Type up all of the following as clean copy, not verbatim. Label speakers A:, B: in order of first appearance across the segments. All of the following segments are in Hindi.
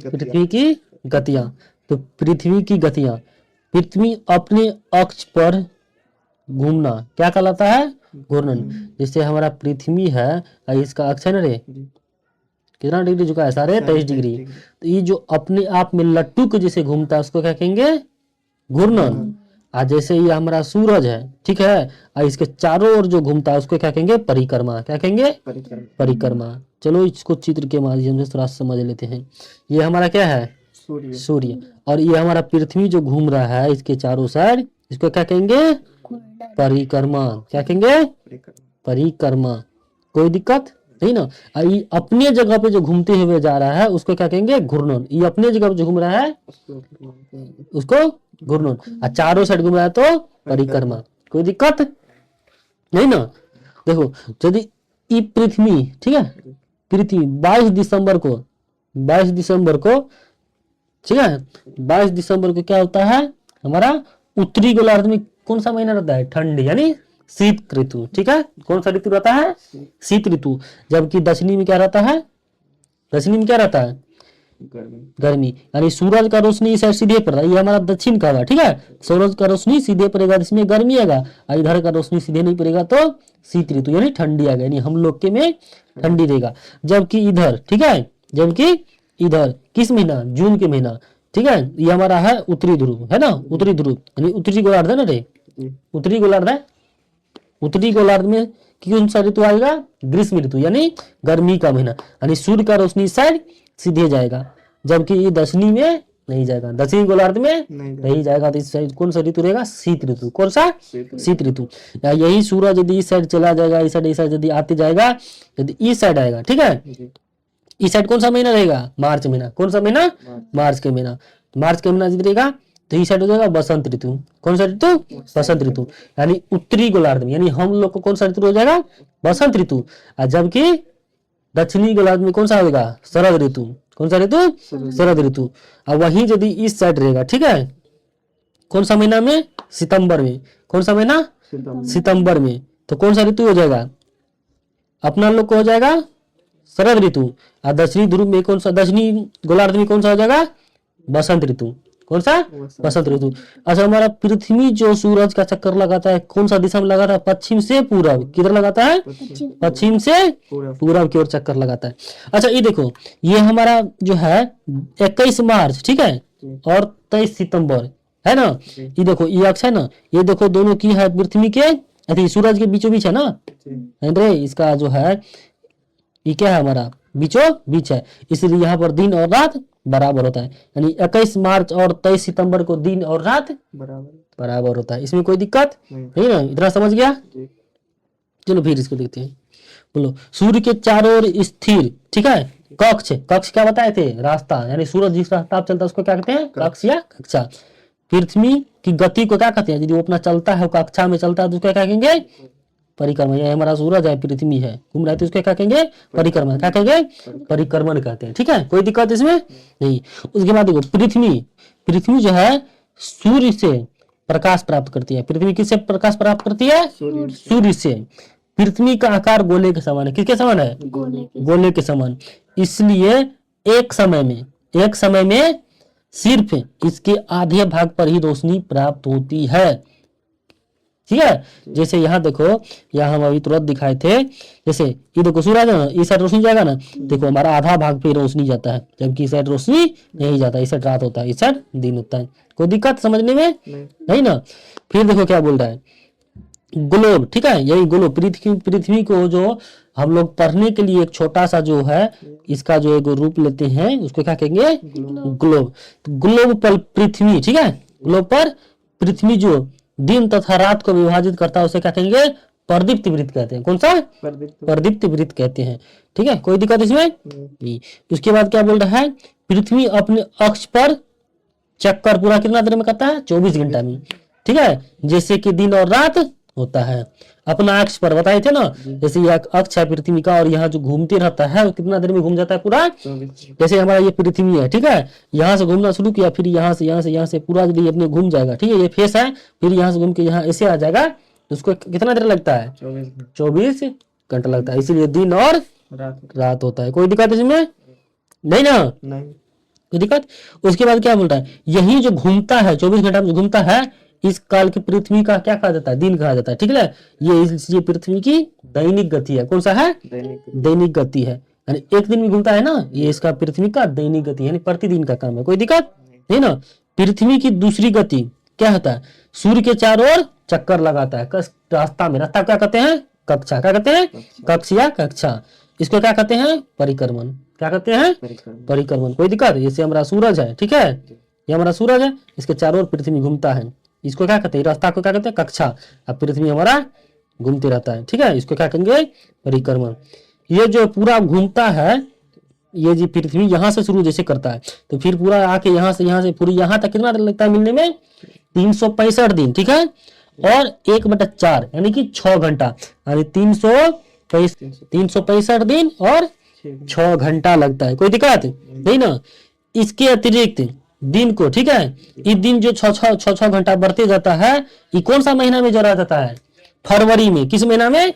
A: पृथ्वी की गतियां। तो पृथ्वी की गतियां, पृथ्वी अपने अक्ष पर घूमना क्या कहलाता है? घूर्णन। जैसे हमारा पृथ्वी है, इसका अक्ष है ना रे, कितना डिग्री झुका है? 23.5 डिग्री। तो ये जो अपने आप में लट्टू के जैसे घूमता है उसको क्या कहेंगे? घूर्णन। आज जैसे ये हमारा सूरज है, ठीक है, और इसके चारों ओर जो घूमता है उसको क्या कहेंगे? परिक्रमा। क्या कहेंगे? परिक्रमा। चलो इसको चित्र के माध्यम से थोड़ा समझ लेते हैं। ये हमारा क्या है? सूर्य। और ये हमारा पृथ्वी जो घूम रहा है इसके चारों साइड, इसको क्या कहेंगे? परिक्रमा। क्या कहेंगे? परिक्रमा। कोई दिक्कत नहीं ना? ये अपने जगह पे जो घूमते हुए जा रहा है उसको क्या कहेंगे? घूर्णन। ये अपने जगह पे जो घूम रहा है उसको घूर्णन, और चारों साइड घूम रहा है तो परिक्रमा। कोई दिक्कत नहीं ना? देखो, यदि ये पृथ्वी, ठीक है, पृथ्वी 22 दिसंबर को, 22 दिसंबर को, ठीक है, 22 दिसंबर को क्या होता है? हमारा उत्तरी गोलार्ध में कौन सा महीना रहता है? ठंड, यानी शीत ऋतु। ठीक है, कौन सा ऋतु रहता है? शीत ऋतु। जबकि दक्षिणी में क्या रहता है? दक्षिणी में क्या रहता है? गर्मी। यानी सूरज का रोशनी इस साइड सीधे पड़ रहा है, ये हमारा दक्षिण का हुआ, ठीक है। सूरज का रोशनी सीधे पड़ेगा इसमें गर्मी आएगा, और इधर का रोशनी सीधे नहीं पड़ेगा तो शीत ऋतु यानी ठंडी आ गई, यानी हम लोग के में ठंडी रहेगा। जबकि इधर, ठीक है, जबकि इधर किस महीना? जून के महीना, ठीक है, ये हमारा है उत्तरी ध्रुव, है ना, उत्तरी ध्रुव यानी उत्तरी गोलार्ध है ना रे, उत्तरी गोलार्ध है। उत्तरी गोलार्ध में कौन सा ऋतु आएगा? ग्रीष्म ऋतु यानी गर्मी का महीना, यानी सूर्य का रोशनी साइड सीधे जाएगा, जबकि ये दक्षिणी में नहीं जाएगा, दक्षिणी गोलार्ध में नहीं जाएगा। तो इस साइड कौन सा ऋतु रहेगा? शीत ऋतु। कौन सा? शीत ऋतु। यही सूरज यदि इस साइड चला जाएगा, इस साइड यदि आते जाएगा, यदि इस साइड आएगा, ठीक है, इस साइड कौन सा महीना रहेगा? मार्च महीना। कौन सा महीना? मार्च के महीना। मार्च के महीना यदि रहेगा तो इस साइड हो जाएगा बसंत ऋतु। कौन सा ऋतु? बसंत ऋतु। यानी उत्तरी गोलार्ध में, यानी हम लोग को कौन सा ऋतु हो जाएगा? बसंत ऋतु। जबकि दक्षिणी गोलार्ध में कौन सा होगा? शरद ऋतु। कौन सा ऋतु? शरद ऋतु। अब वहीं यदि इस साइड रहेगा, ठीक है, कौन सा महीना में? सितंबर में। कौन सा महीना? सितंबर में। तो कौन सा ऋतु हो जाएगा? अपना लोग को हो जाएगा शरद ऋतु। और दक्षिणी ध्रुव में कौन सा? दक्षिणी गोलार्ध में कौन सा हो जाएगा? बसंत ऋतु। कौन सा? बसंत ऋतु। अच्छा, हमारा पृथ्वी जो सूरज का चक्कर लगाता है कौन सा दिशा में लगाता है? पश्चिम से पूरब। किधर लगाता है? पश्चिम से पूरब की ओर चक्कर लगाता है। अच्छा, ये देखो, ये हमारा जो है 21 मार्च, ठीक है, और 23 सितंबर, है ना। ये देखो, ये अक्ष है ना, ये देखो दोनों की है पृथ्वी के, अरे सूरज के बीचों बीच है ना, रे, इसका जो है ये क्या है? हमारा बीचों बीच है, इसलिए यहाँ पर दिन और रात बराबर होता है। यानी 21 मार्च और 23 सितंबर को दिन और रात बराबर होता है। इसमें कोई दिक्कत नहीं ना? इतना समझ गया? चलो फिर इसको देखते हैं। बोलो, सूर्य के चारों ओर स्थिर, ठीक है, कक्ष। कक्ष क्या बताए थे? रास्ता, यानी सूरज जिस रास्ता पर चलता है उसको क्या कहते हैं? कक्ष या कक्षा। पृथ्वी की गति को क्या कहते हैं? यदि वो अपना चलता है, कक्षा में चलता है तो उसको क्या कहेंगे? परिक्रमा। ये हमारा सूरज है, पृथ्वी है, घूम रहा है, तो उसको क्या कहेंगे? परिक्रमा। क्या कहेंगे? परिक्रमण कहते हैं। ठीक है, कोई दिक्कत इसमें नहीं। उसके बाद देखो, पृथ्वी जो है सूर्य से प्रकाश प्राप्त करती है। पृथ्वी किससे प्रकाश प्राप्त करती है? सूर्य से। पृथ्वी का आकार गोले के समान है। किसके समान है? गोले के समान। इसलिए एक समय में सिर्फ इसके आधे भाग पर ही रोशनी प्राप्त होती है। ठीक है, जैसे यहाँ देखो, यहाँ हम अभी तुरंत दिखाए थे, जैसे ये देखो सूरज है ना, इस साइड रोशनी जाएगा ना, देखो हमारा आधा भाग पे रोशनी जाता है, जबकि इस साइड रोशनी नहीं जाता, इस साइड रात होता है, इस साइड दिन होता है। कोई दिक्कत समझने में नहीं ना? फिर देखो क्या बोल रहा है, ग्लोब। ठीक है, यही ग्लोब, पृथ्वी को जो हम लोग पढ़ने के लिए एक छोटा सा जो है इसका जो एक रूप लेते हैं उसको क्या कहेंगे? ग्लोब। ग्लोब पर पृथ्वी, ठीक है, ग्लोब पर पृथ्वी जो दिन तथा रात को विभाजित करता है उसे क्या कहेंगे? प्रदीप्त वृत्त कहते हैं। कौन सा? प्रदीप्त वृत्त कहते हैं। ठीक है, कोई दिक्कत इसमें नहीं। उसके बाद क्या बोल रहा है, पृथ्वी अपने अक्ष पर चक्कर पूरा कितना देर में करता है? 24 घंटा में। ठीक है, जैसे कि दिन और रात होता है। अपना अक्ष पर बताए थे ना, जैसे ये अक्ष है पृथ्वी का, और यहाँ जो घूमते रहता है वो कितना देर में घूम जाता है? पूरा। जैसे हमारा ये पृथ्वी है, ठीक है, यहाँ से घूमना शुरू किया, फिर यहाँ से पूरा यदि अपने घूम जाएगा। ठीक है, ये फेस है, फिर यहाँ से घूम के यहाँ ऐसे आ जाएगा, उसको कितना देर लगता है? 24 घंटा लगता है। इसीलिए दिन और रात होता है। कोई दिक्कत इसमें नहीं ना? कोई दिक्कत। उसके बाद क्या बोल रहा है, यही जो घूमता है 24 घंटा में घूमता है, इस काल की पृथ्वी का क्या कहा जाता है, दिन कहा जाता है। ठीक है, ये पृथ्वी की दैनिक गति है। कौन सा है, दैनिक गति है, यानी एक दिन में घूमता है ना, ये इसका पृथ्वी का दैनिक गति यानी प्रतिदिन का काम है। कोई दिक्कत नहीं ना। पृथ्वी की दूसरी गति क्या होता है, सूर्य के चारों ओर चक्कर लगाता है रास्ता में। रास्ता क्या कहते हैं, कक्षा। क्या कहते हैं, कक्ष या कक्षा। इसको क्या कहते हैं, परिक्रमण। क्या कहते हैं, परिक्रमण। कोई दिक्कत। जैसे हमारा सूरज है, ठीक है, ये हमारा सूरज है, इसके चारों ओर पृथ्वी घूमता है, इसको क्या कहते हैं, रास्ता को क्या कहते हैं, कक्षा। अब पृथ्वी हमारा घूमते रहता है। ठीक है, इसको क्या कहेंगे, परिक्रमण। ये जो पूरा घूमता है, ये जी पृथ्वी यहाँ से शुरू जैसे करता है, तो फिर पूरा आके यहाँ से पूरी यहाँ तक कितना लगता है मिलने में, 365 दिन। ठीक है, और 1/4 यानी कि 6 घंटा, यानी 365 दिन और 6 घंटा लगता है। कोई दिक्कत नहीं ना। इसके अतिरिक्त दिन को, ठीक है, इस दिन जो 6 घंटा बढ़ते जाता है, ये कौन सा महीना में जोड़ा जाता है, फरवरी में। किस महीना में,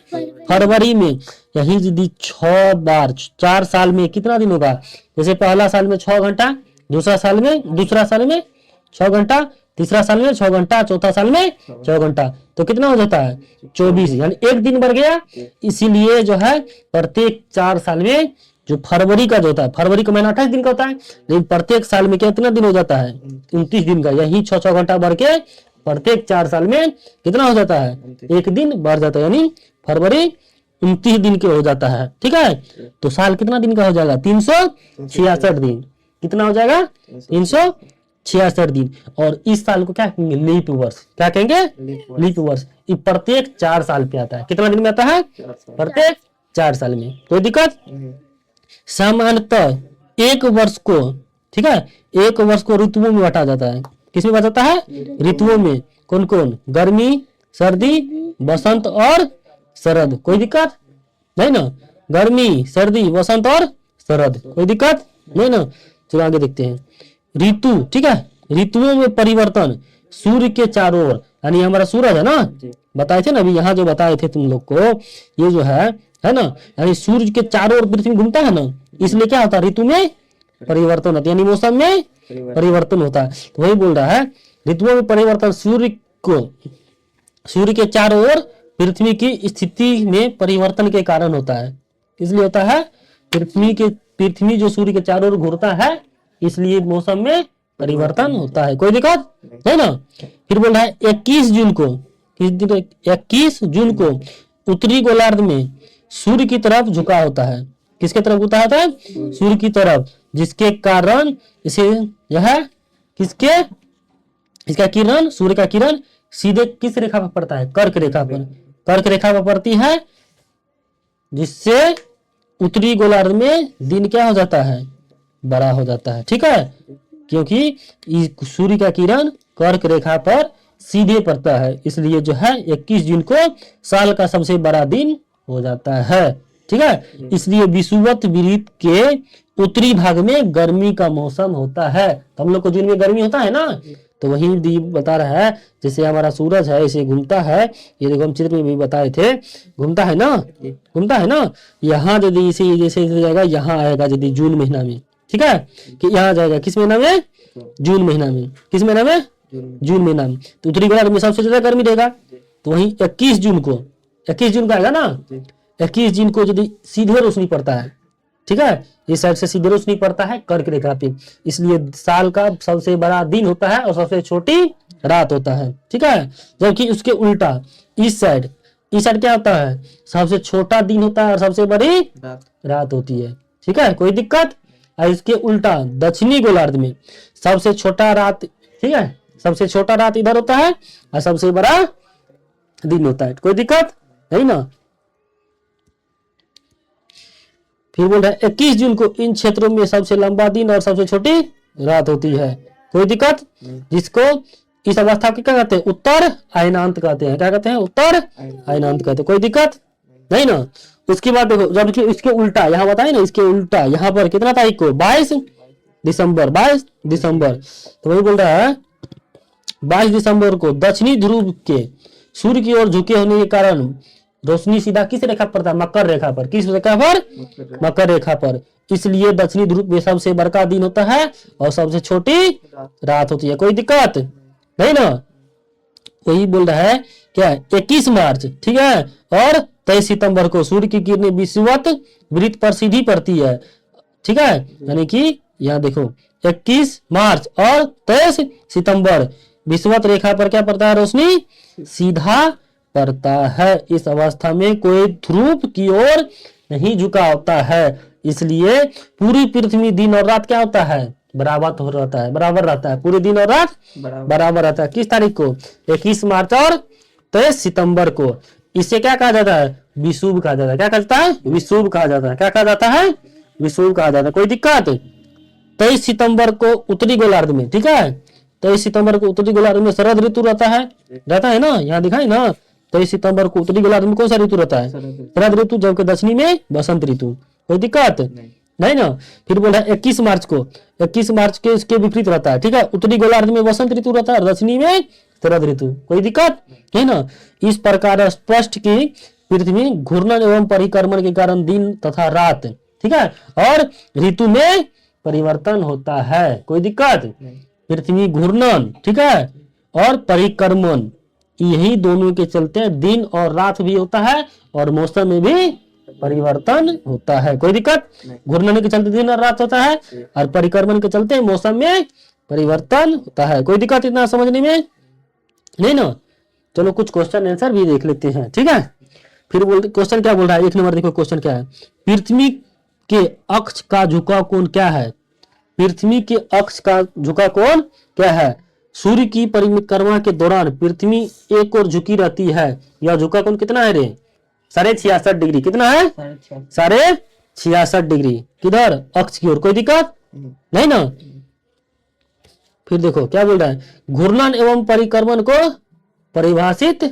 A: फरवरी में। यही यदि 6 बार 4 साल में कितना दिन होगा, जैसे पहला साल में 6 घंटा, दूसरा साल में 6 घंटा, तीसरा साल में 6 घंटा, चौथा साल में 6 घंटा, तो कितना हो जाता है 24, यानी एक दिन बढ़ गया। इसीलिए जो है प्रत्येक 4 साल में जो फरवरी का जो होता है, फरवरी का महीना 28 दिन का होता है, लेकिन प्रत्येक साल में कितना दिन हो जाता है, 29 दिन का। यही 6 घंटा बढ़ के प्रत्येक 4 साल में कितना हो जाता है, एक दिन बढ़ जाता है, यानी फरवरी 29 दिन के हो जाता है। ठीक है, तो साल कितना दिन का हो जाएगा, 366 दिन। कितना हो जाएगा, 366 दिन। और इस साल को क्या कहेंगे, लीप वर्ष। क्या कहेंगे, लीप वर्ष। ये प्रत्येक 4 साल पे आता है। कितना दिन में आता है, प्रत्येक 4 साल में। कोई दिक्कत। सामान्यतः एक वर्ष को, ठीक है, एक वर्ष को ऋतुओं में बांटा जाता है। किसमें बांटा जाता है, ऋतुओं में। कौन कौन, गर्मी, सर्दी, बसंत और शरद। कोई दिक्कत नहीं ना। गर्मी, सर्दी, बसंत और शरद, कोई दिक्कत नहीं ना। चलो आगे देखते हैं ऋतु। ठीक है, ऋतुओं में परिवर्तन सूर्य के चारों ओर, यानी हमारा सूरज है ना, बताए थे ना अभी, यहाँ जो बताए थे तुम लोग को, ये जो है ना, यानी सूर्य के चारों ओर पृथ्वी घूमता है ना, इसलिए क्या होता है, ऋतु में परिवर्तन होता है, यानी मौसम में परिवर्तन होता है। तो वही बोल रहा है, ऋतुओं में परिवर्तन सूर्य के चारों ओर पृथ्वी की स्थिति में परिवर्तन के कारण होता है। इसलिए होता है, पृथ्वी जो सूर्य के चारों ओर घूमता है, इसलिए मौसम में परिवर्तन होता है। कोई दिक्कत है ना। फिर बोल रहा है 21 जून को, किस दिन, 21 जून को उत्तरी गोलार्ध में सूर्य की तरफ झुका होता है। किसके तरफ झुका होता है, सूर्य की तरफ, जिसके कारण इसे यह किसके, इसका किरण, सूर्य का किरण सीधे किस रेखा पर पड़ता है, कर्क रेखा पर। कर्क रेखा पर पड़ती है, जिससे उत्तरी गोलार्ध में दिन क्या हो जाता है, बड़ा हो जाता है। ठीक है, क्योंकि सूर्य का किरण कर्क रेखा पर सीधे पड़ता है, इसलिए जो है 21 जून को साल का सबसे बड़ा दिन हो जाता है। ठीक है, इसलिए विषुवत वृत्त के उत्तरी भाग में गर्मी का मौसम होता है। तो हम लोग को जून में गर्मी होता है ना, तो वही दीप बता रहा है, जैसे हमारा सूरज है इसे घूमता है, ये देखो हम चित्र में भी बताए थे, घूमता है ना, घूमता है ना। यहाँ यदि इसे जैसे जाएगा, यहाँ आएगा यदि जून महीना में, ठीक है, कि यहाँ जाएगा किस महीना में, जून महीना में। किस महीना में, जून महीना में। तो उत्तरी गोलार्ध में सबसे ज्यादा गर्मी रहेगा। तो वही 21 जून को आएगा ना, 21 जून को यदि सीधे रोशनी पड़ता है, ठीक है, इस साइड से सीधे रोशनी पड़ता है कर्क रेखा पे, इसलिए साल का सबसे बड़ा दिन होता है और सबसे छोटी रात होता है। ठीक है, जबकि उसके उल्टा इस साइड क्या होता है, सबसे छोटा दिन होता है और सबसे बड़ी रात होती है। ठीक है, कोई दिक्कत। और इसके उल्टा दक्षिणी गोलार्ध में सबसे छोटा रात, ठीक है, सबसे छोटा रात इधर होता है और सबसे बड़ा दिन होता है। कोई दिक्कत नहीं ना। फिर बोल रहा है 21 जून को इन क्षेत्रों में सबसे लंबा दिन और सबसे छोटी रात होती है। कोई दिक्कत। जिसको इस अवस्था को क्या कहते हैं, उत्तर अयनांत कहते हैं। क्या कहते हैं, उत्तर अयनांत कहते हैं। कोई दिक्कत नहीं ना। उसके बाद देखो, जब इसके उल्टा यहाँ बताए ना, इसके उल्टा यहाँ पर कितना तारीख को, 22 दिसंबर। तो वही बोल रहा है 22 दिसंबर को दक्षिणी ध्रुव के सूर्य की ओर झुके होने के कारण रोशनी सीधा किस रेखा पर पड़ता है? मकर रेखा पर। किस रेखा पर? मकर रेखा पर। इसलिए दक्षिणी ध्रुव में सबसे बड़का दिन होता है और सबसे छोटी रात होती है। कोई दिक्कत नहीं ना? वही बोल रहा है क्या, 21 मार्च, ठीक है, और 23 सितंबर को सूर्य की किरणें विषुवत वृत्त पर सीधी पड़ती है, ठीक है। यानी कि यहाँ देखो 21 मार्च और 23 सितंबर विषुवत रेखा पर क्या पड़ता है? रोशनी सीधा पड़ता है। इस अवस्था में कोई ध्रुव की ओर नहीं झुका होता है, इसलिए पूरी पृथ्वी दिन और रात क्या होता है? बराबर हो रहता है, बराबर रहता है। पूरे दिन और रात बराबर रहता है। किस तारीख को? 21 मार्च और 23 सितंबर को। इसे क्या कहा जाता है? विषुव कहा जाता है। क्या कहता है? विषुव कहा जाता है। क्या कहा जाता है? विषुव कहा जाता है। कोई दिक्कत? 23 सितंबर को उत्तरी गोलार्ध में, ठीक है, 23 सितंबर को उत्तरी गोलार्ध में शरद ऋतु रहता है ना, यहाँ दिखाई ना, 23 सितंबर को उत्तरी गोलार्ध में कौन सा ऋतु रहता है? शरद ऋतु। जबकि दक्षिणी में बसंत ऋतु। कोई दिक्कत नहीं ना? फिर बोला 21 मार्च को, 21 मार्च के इसके विपरीत रहता है, ठीक है, उत्तरी गोलार्ध में बसंत ऋतु रहता है, दक्षिणी में शरद ऋतु। कोई दिक्कत है ना? इस प्रकार स्पष्ट की पृथ्वी घूर्णन एवं परिक्रमण के कारण दिन तथा रात, ठीक है, और ऋतु में परिवर्तन होता है। कोई दिक्कत? पृथ्वी घूर्णन, ठीक है, और परिक्रमण, यही दोनों के चलते दिन और रात भी होता है और मौसम में भी परिवर्तन होता है। कोई दिक्कत? घूर्णन के चलते दिन और रात होता है और परिक्रमण के चलते मौसम में परिवर्तन होता है। कोई दिक्कत इतना समझने में नहीं ना? चलो कुछ क्वेश्चन आंसर भी देख लेते हैं, ठीक है। फिर क्वेश्चन क्या बोल रहा है? 1 नंबर देखो क्वेश्चन क्या है। पृथ्वी के अक्ष का झुकाव कोण क्या है? पृथ्वी के अक्ष का झुकाव कोण क्या है? सूर्य की परिक्रमा के दौरान पृथ्वी एक ओर झुकी रहती है। यह झुकाव कोण कितना है रे? 66.5 डिग्री। कितना है? 66.5 डिग्री। किधर? अक्ष की ओर। कोई दिक्कत नहीं ना? फिर देखो क्या बोल रहा है, घूर्णन एवं परिक्रमण को परिभाषित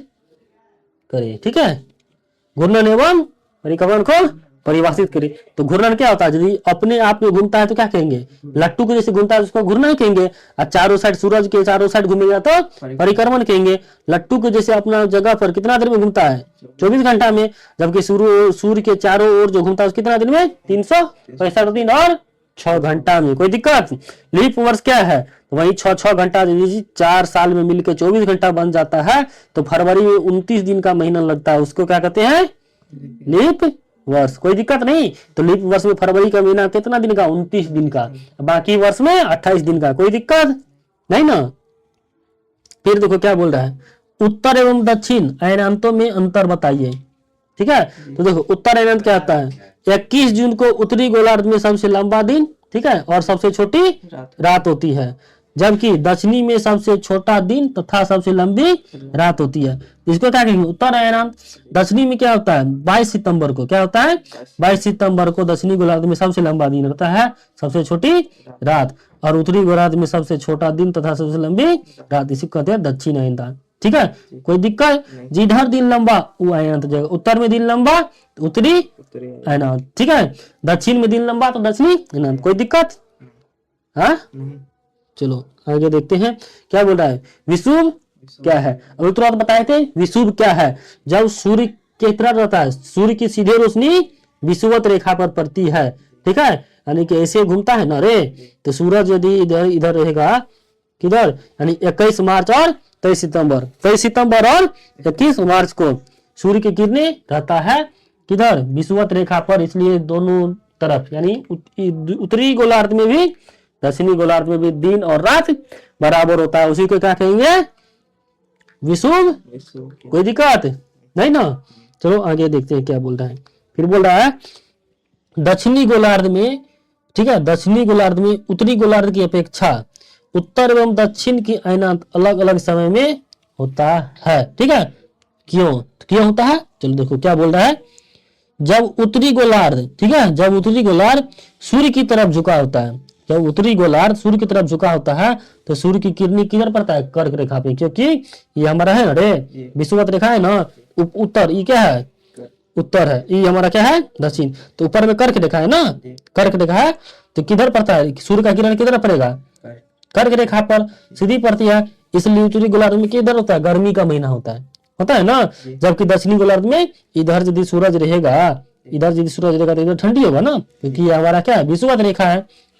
A: करें, ठीक है, घूर्णन एवं परिक्रमण को परिभाषित करें। तो घूर्णन क्या होता है? यदि अपने आप में घूमता है तो क्या कहेंगे? लट्टू के जैसे घूमता है उसको घूर्णन कहेंगे, और चारों साइड सूरज के चारों साइड घूमेगा तो परिक्रमण कहेंगे। लट्टू के जैसे अपना जगह पर कितना देर में घूमता है? 24 घंटा में। जबकि सूर्य के चारों ओर जो घूमता है कितना दिन में? 365 दिन और 6 घंटा में। कोई दिक्कत? लीप वर्ष क्या है? तो वही 6 घंटा 4 साल में मिलकर 24 घंटा बन जाता है। तो फरवरी में 29 दिन का महीना लगता है, उसको क्या कहते हैं? लीप वर्ष। कोई दिक्कत नहीं? तो लीप वर्ष में फरवरी का महीना कितना दिन का? 29 दिन का। बाकी वर्ष में 28 दिन का। कोई दिक्कत नहीं ना? फिर देखो क्या बोल रहा है, उत्तर एवं दक्षिण अयनांतों में अंतर बताइए, ठीक है। तो देखो उत्तर अयनांत क्या होता है? 21 जून को उत्तरी गोलार्ध में सबसे लंबा दिन, ठीक है, और सबसे छोटी रात होती है। जबकि दक्षिणी में सबसे छोटा दिन तथा सबसे लंबी रात होती है। इसको क्या कहेंगे? उत्तर अयनांत। दक्षिणी में क्या होता है? 22 सितंबर को क्या होता है? 22 सितंबर को दक्षिणी गोलार्ध में सबसे लंबा दिन होता है, सबसे छोटी रात, और उत्तरी गोलार्ध में सबसे छोटा दिन तथा सबसे लंबी रात, इसी कहते हैं दक्षिण अयनांत, ठीक है। कोई दिक्कत? जिधर दिन लंबा वो अयनांत जगह। उत्तर में दिन लंबा तो उत्तरी अयनांत, ठीक है। दक्षिण में दिन लंबा तो दक्षिणी अयनांत। कोई दिक्कत? हाँ, चलो आगे देखते हैं क्या बोल रहा है। विषुव क्या है? अभी तुरंत बताए थे विषुव क्या है। जब सूर्य के तरफ रहता है, सूर्य की सीधे रोशनी विषुवत रेखा पर पड़ती है, ठीक है, यानी कि ऐसे घूमता है ना रे, तो सूरज यदि इधर इधर रहेगा, किधर, यानी 21 मार्च और 23 सितंबर, 23 सितंबर और 21 मार्च को सूर्य की किरणें रहता है किधर? विषुवत रेखा पर। इसलिए दोनों तरफ यानी उत्तरी गोलार्ध में भी दक्षिणी गोलार्ध में भी दिन और रात बराबर होता है। उसी को क्या कहेंगे? विषुव। कोई दिक्कत नहीं ना? चलो आगे देखते हैं क्या बोल रहा है। फिर बोल रहा है दक्षिणी गोलार्ध में, ठीक है, दक्षिणी गोलार्ध में उत्तरी गोलार्ध की अपेक्षा उत्तर एवं दक्षिण की अयनांत अलग अलग समय में होता है, ठीक है। क्यों होता है? चलो देखो क्या बोल रहा है। जब उत्तरी गोलार्ध, ठीक है, जब उत्तरी गोलार्ध सूर्य की तरफ झुका होता है, जब उत्तरी गोलार्ध सूर्य की तरफ झुका होता है तो सूर्य की किरणें किधर पड़ता है? कर्क रेखा पे, क्योंकि ये हमारा है ना रे विषुवत रेखा है ना, उत्तर, ये क्या है? उत्तर है, ये हमारा क्या है? दक्षिण। तो ऊपर में कर्क रेखा है ना, कर्क रेखा है, तो किधर पड़ता है? सूर्य का किरण किधर पड़ेगा? कर्क रेखा पर सीधी पड़ती है। इसलिए उत्तरी गोलार्ध में किधर होता है? गर्मी का महीना होता है, होता है ना। जबकि दक्षिणी गोलार्ध में इधर यदि सूरज रहेगा, इधर यदि सूरज रहेगा तो इधर ठंडी होगा ना, क्योंकि ये हमारा क्या है, विषुवत रेखा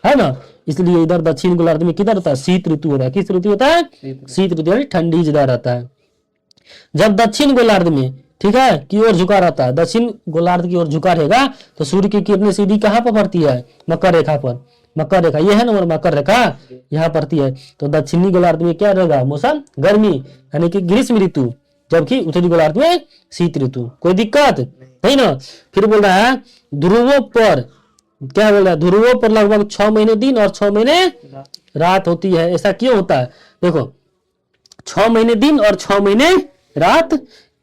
A: है ना। इसलिए इधर दक्षिण गोलार्ध में किधर होता है, शीत ऋतु होता है। किस ऋतु होता है, शीत ऋतु, यानी ठंडी ज्यादा रहता है। जब दक्षिण गोलार्ध में, ठीक है, की ओर झुका रहता है, दक्षिण गोलार्ध की ओर झुका रहेगा तो सूर्य की किरणें सीधी कहाँ पर पड़ती है, मकर रेखा पर। मकर रेखा ये है ना, मकर रेखा यहाँ पड़ती है। तो दक्षिणी गोलार्ध में क्या रहेगा, मौसम गर्मी यानी कि ग्रीष्म ऋतु, जबकि उत्तरी गोलार्ध में शीत ऋतु। कोई दिक्कत नहीं ना। फिर बोल रहा है ध्रुवों पर, क्या बोल रहा है, ध्रुवों पर लगभग 6 महीने दिन और 6 महीने रात होती है। ऐसा क्यों होता है, देखो 6 महीने दिन और 6 महीने रात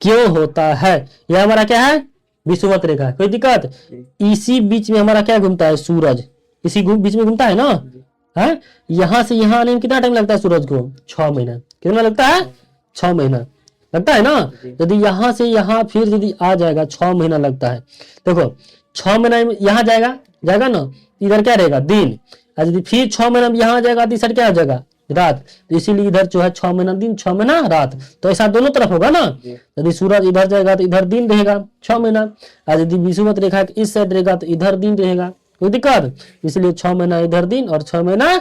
A: क्यों होता है। यह हमारा क्या है, विषुवत रेखा। कोई दिक्कत, इसी बीच में हमारा क्या घूमता है, सूरज इसी बीच में घूमता है ना, है। यहां से यहां आने में कितना टाइम लगता है सूरज को, 6 महीना। कितना लगता है, 6 महीना लगता है ना। यदि यहां से यहां फिर यदि आ जाएगा 6 महीना लगता है। देखो 6 महीना यहां जाएगा ना, इधर क्या रहेगा, दिन। और यदि फिर 6 महीना में यहां जाएगा तो इधर क्या हो जाएगा, रात। तो इसीलिए इधर जो है 6 महीना दिन, 6 महीना रात। तो ऐसा दोनों तरफ होगा ना। यदि सूरज इधर जाएगा तो इधर दिन रहेगा 6 महीना, और यदि विषुवत रेखा इस साइड रहेगा तो इधर दिन रहेगा। कोई दिक्कत, इसलिए 6 महीना इधर दिन और 6 महीना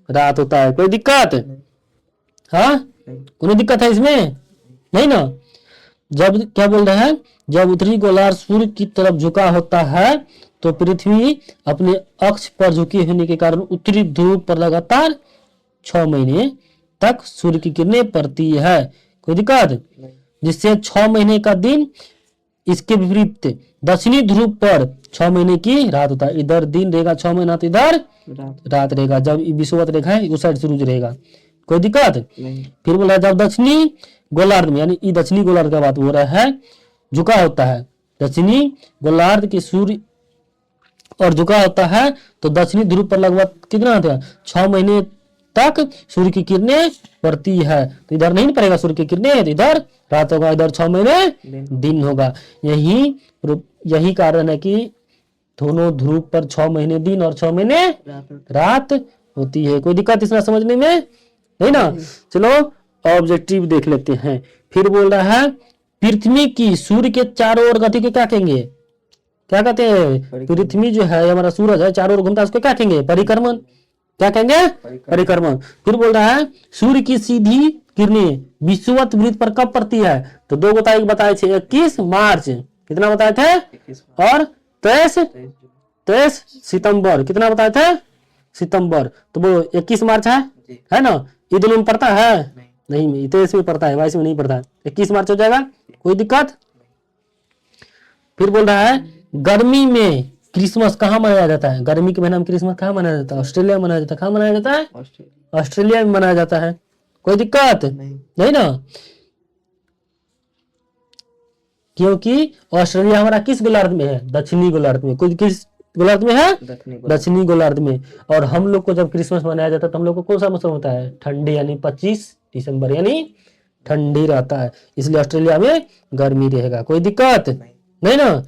A: रात होता है। कोई दिक्कत, हाँ, कोई दिक्कत है इसमें, नहीं ना। जब क्या बोल रहे हैं, जब उत्तरी गोलार्ध सूर्य की तरफ झुका होता है तो पृथ्वी अपने अक्ष पर झुकी होने के कारण उत्तरी ध्रुव पर लगातार 6 महीने तक सूर्य की किरणें पड़ती है। कोई दिक्कत, जिससे 6 महीने का दिन, इसके विपरीत दक्षिणी ध्रुव पर 6 महीने की रात होता है। इधर दिन रहेगा 6 महीना तो इधर रात रहेगा। जब विषुवत रेखा है उस साइड सूरज रहेगा। कोई दिक्कत, फिर बोला जब दक्षिणी गोलार्ध में, यानी दक्षिणी गोलार्ध का बात हो रहा है, झुका होता है, दक्षिणी गोलार्ध के सूर्य और झुका होता है तो दक्षिणी ध्रुव पर लगभग कितना होता है, 6 महीने तक सूर्य की किरणें पड़ती है। तो इधर नहीं पड़ेगा सूर्य की किरणें, तो इधर रात होगा, इधर 6 महीने दिन होगा। यही कारण है कि दोनों ध्रुव पर 6 महीने दिन और 6 महीने रात होती है। कोई दिक्कत इसमें समझने में, नहीं ना। चलो ऑब्जेक्टिव देख लेते हैं। फिर बोल रहा है पृथ्वी की सूर्य के चारों ओर गति को क्या कहेंगे, क्या कहते हैं, पृथ्वी जो है हमारा सूरज है चारों ओर घूमता है, उसको क्या कहेंगे, परिक्रमण। क्या कहेंगे, परिक्रमण। फिर बोल रहा है सूर्य की सीधी किरणें विषुवत वृत्त पर कब पड़ती है, तो 2 तारीख बताए थे, 21 मार्च, कितना बताए थे, और 23 सितंबर, कितना बताए थे, सितंबर। तो वो 21 मार्च है ना। ये दोनों में पड़ता है, नहीं 23 में पड़ता है, 22 में नहीं पड़ता है। 21 मार्च हो जाएगा। कोई दिक्कत। फिर बोल रहा है गर्मी में क्रिसमस कहाँ मनाया जाता है, गर्मी के महीना में क्रिसमस कहाँ मनाया जाता है, ऑस्ट्रेलिया में मनाया जाता है। कहाँ मनाया जाता है, ऑस्ट्रेलिया में मनाया जाता है। कोई दिक्कत नहीं ना, क्योंकि ऑस्ट्रेलिया हमारा किस गोलार्ध में है, दक्षिणी गोलार्ध में। कोई किस गोलार्ध में है, दक्षिणी गोलार्ध में। और हम लोग को जब क्रिसमस मनाया जाता है तो हम लोग को कौन सा मौसम होता है, ठंडी, यानी 25 दिसंबर, यानी ठंडी रहता है। इसलिए ऑस्ट्रेलिया में गर्मी रहेगा। कोई दिक्कत नहीं ना।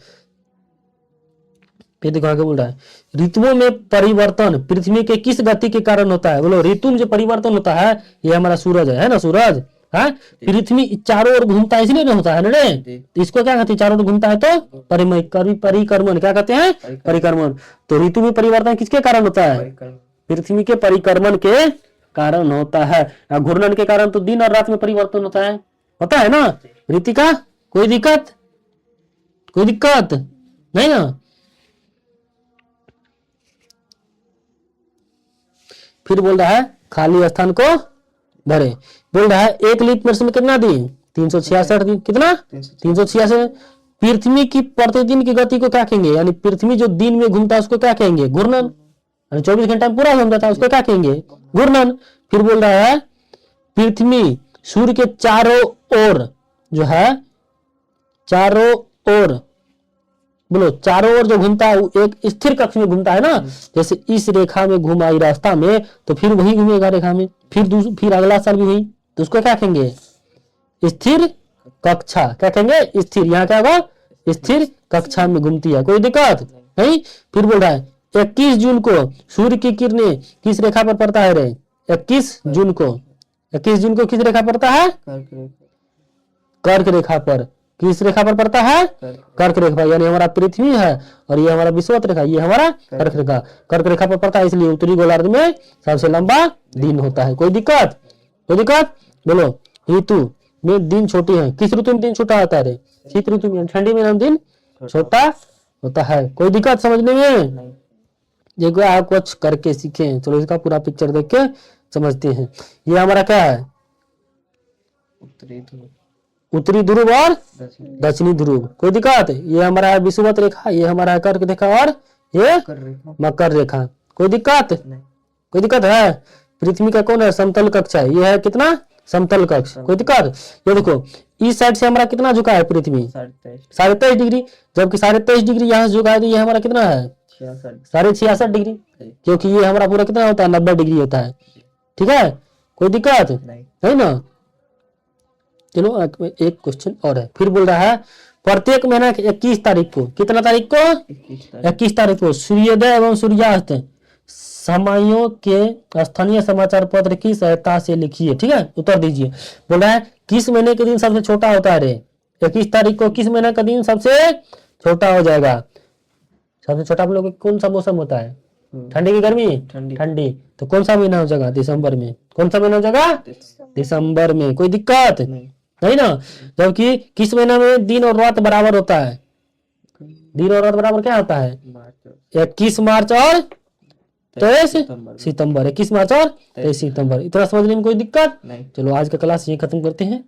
A: फिर देखो आगे बोल रहा है ऋतुओं में परिवर्तन पृथ्वी के किस गति के कारण होता है। बोलो ऋतु में जो परिवर्तन होता है ये हमारा सूरज है ना, सूरज है। पृथ्वी चारों ओर घूमता है इसलिए होता है ना, तो इसको क्या कहते हैं, चारों ओर घूमता है तो परिक्रमण, क्या कहते हैं, परिक्रमण। तो ऋतु में परिवर्तन किसके कारण होता है, पृथ्वी के परिक्रमण के कारण होता है। घूर्णन के कारण तो दिन और रात में परिवर्तन होता है ना। ऋतिका कोई दिक्कत, कोई दिक्कत नहीं ना। फिर बोल रहा है खाली स्थान को भरे। बोल रहा है एक लीप वर्ष में कितना दिन, 366 दिन। कितना, 366। पृथ्वी की प्रतिदिन की गति को क्या कहेंगे, यानी पृथ्वी जो दिन में घूमता है उसको क्या कहेंगे, घूर्णन। 24 घंटा में पूरा घूम जाता है उसको क्या कहेंगे, घूर्णन। फिर बोल रहा है पृथ्वी सूर्य के चारों ओर जो है, चारों ओर, बोलो चारों ओर जो घूमता है वो एक स्थिर कक्ष में घूमता है ना। जैसे इस रेखा में घूमा रास्ता में तो फिर वही घूमेगा रेखा में, फिर अगला साल भी वही, तो उसको क्या कहेंगे, स्थिर कक्षा। क्या कहेंगे, स्थिर। यहाँ क्या होगा, स्थिर कक्षा में घूमती है। कोई दिक्कत नहीं। फिर बोल रहा है 21 जून को सूर्य की किरणें किस रेखा पर पड़ता है रे, 21 जून को, 21 जून को किस रेखा पड़ता है, कर्क रेखा पर। किस रेखा पर पड़ता है? कर्क रेखा पर। यानी हमारा पृथ्वी है और ये हमारा विषुवत रेखा, ये हमारा कर्क रेखा, कर्क रेखा पर पड़ता है, इसलिए उत्तरी गोलार्ध में सबसे लंबा दिन होता है। कोई दिक्कत? कोई दिक्कत? बोलो। ऋतु में दिन छोटी है। किस ऋतु में दिन छोटा होता है रे? शीत ऋतु में, ठंडी में दिन छोटा होता है। कोई दिक्कत समझने में? देखो आप कुछ करके सीखे। चलो इसका पूरा पिक्चर देख के समझते हैं। ये हमारा क्या है? उत्तरी ध्रुव और दक्षिणी ध्रुव। कोई दिक्कत? ये हमारा है विषुवत रेखा, ये हमारा है कर्क रेखा और ये मकर रेखा। कोई दिक्कत? कोई दिक्कत है? पृथ्वी का कौन है? समतल कक्ष है। ये है कितना? समतल कक्ष। कोई दिक्कत? ये देखो इस साइड से हमारा कितना झुका है पृथ्वी? 23.5 डिग्री। जबकि 23.5 डिग्री यहाँ से झुका है, तो ये हमारा कितना है? 66.5 डिग्री। क्योंकि ये हमारा पूरा कितना होता है? 90 डिग्री होता है। ठीक है? कोई दिक्कत है ना? चलो एक क्वेश्चन और है, फिर बोल रहा है प्रत्येक महीना की 21 तारीख को, कितना तारीख को? 21 तारीख को सूर्योदय एवं सूर्यास्त समयों के स्थानीय समाचार पत्र की सहायता से लिखिए। ठीक है, उत्तर दीजिए। बोल रहा है किस महीने के दिन सबसे छोटा होता है रे? 21 तारीख को किस महीने का दिन सबसे छोटा हो जाएगा? सबसे छोटा आप लोग का कौन सा मौसम होता है? ठंडी की गर्मी? ठंडी। तो कौन सा महीना हो जाएगा? दिसंबर में। कौन सा महीना हो जाएगा? दिसंबर में। कोई दिक्कत नहीं ना? जबकि किस महीना में दिन और रात बराबर होता है? दिन और रात बराबर क्या होता है? 21 मार्च और 23 सितंबर। 21 मार्च और 23 सितंबर। इतना समझने में कोई दिक्कत? चलो आज का क्लास ये खत्म करते हैं।